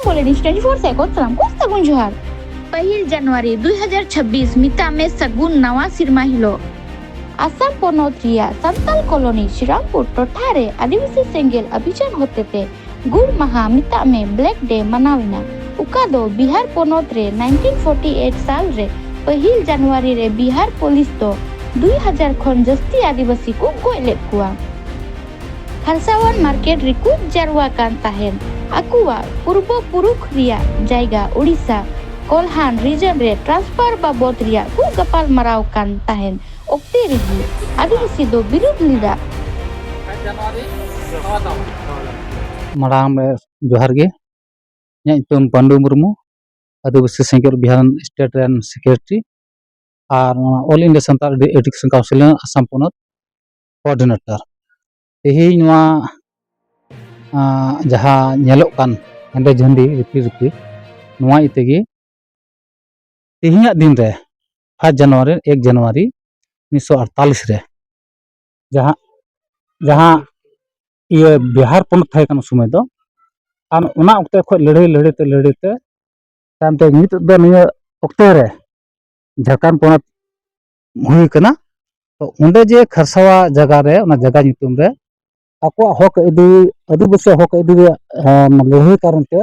Polenish 24 से को सलाम को सगुन जोहार 1 जनवरी 2026 मिता में सगुन नवा सिरमा हिलो आसाम पोनोत रिया संताल कॉलोनी श्रीरामपुर टोठारे आदिवासी सेंगेल अभियान होते गुड़ महा मिता में ब्लैक डे मनाविना उका दो बिहार पोनोत रे 1948 साल रे 1 जनवरी रे बिहार पुलिस दो 2000 खन जस्ती आदिवासी को गोयलेत कुआ खालसावान मार्केट रिकु जारवा कान ताहेन आकुआ पूर्व पुरुख रिया जायगा उड़ीसा कोल्हान रीजन रे ट्रांसफर बाबत रिया को गपाल मराव कान ताहेन ओक्ते रिगी आदिवासी दो विरोध लीदा माराम जोहार गे तुम पांडु मुर्मू आदिवासी सेंगेल बिहार स्टेट रेन सेक्रेटरी और all India Santal education council Assam पोनोत कोऑर्डिनेटर तेहिना जहाँ नेलोक कान हेंदे झंडी रिपी रिपी नवा इतेगी तेहिया दिन रे 1 जनवरी 1948 रे जहाँ जहाँ ये बिहार पोनोत थाय कान समय दो आन उना उक्ते खो लड़ाई तामते नित दो निया उक्ते रे झारखंड पोनोत हुई कना तो उंडे जे खरसावा जगह रे उना जगह नितुम रे आको हक इदी आदिवासी हक इदी लड़ाई कारण ते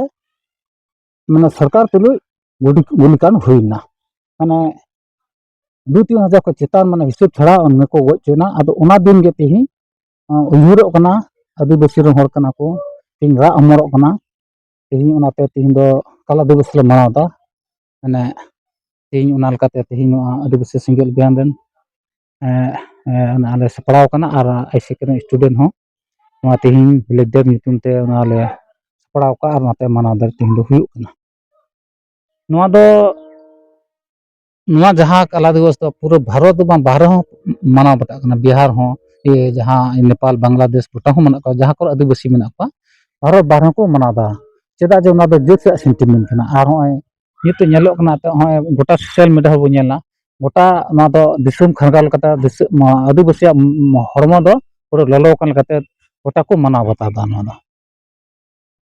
माने सरकार तुलु गुलिकान हुईना माने 2-3 हजार को चेतान माने हिसाब छड़ा उनमें को गोचना आदो उना दिन गे तेही उयुरो कना आदिवासी रो हर कना को तीन रा अमरो कना तेही उनाते तीन दो काला दिवस ले मनावदा माने तेही उना लकाते तेही आदिवासी सिंगल बियान रेन आले सपड़ाव कना और आईसी के स्टूडेंट हो नवा तेही लेदर नितुम ते उनाले सपड़ाव का और नाते मनावदा तेही दो हुयु कना नवा दो नवा जहाँ काला दिवस तो पूरा भारत बाहर हो मनाव बता कना बिहार हो ये जहाँ नेपाल बांग्लादेश गोटा हो मना जहाँ को आदिवासी मेना को भारत बाहर को मनावदा चेदा जे उना दो जेत सेंटिमेंट कना और होय नित नेलो कना तो होय गोटा सोशल मीडिया हो नेला गोटा ना दो दिसुम खरगाल कता आदिवासी हरमो दो पूरा ललो कन कते गोटा को मनाव बता दा ना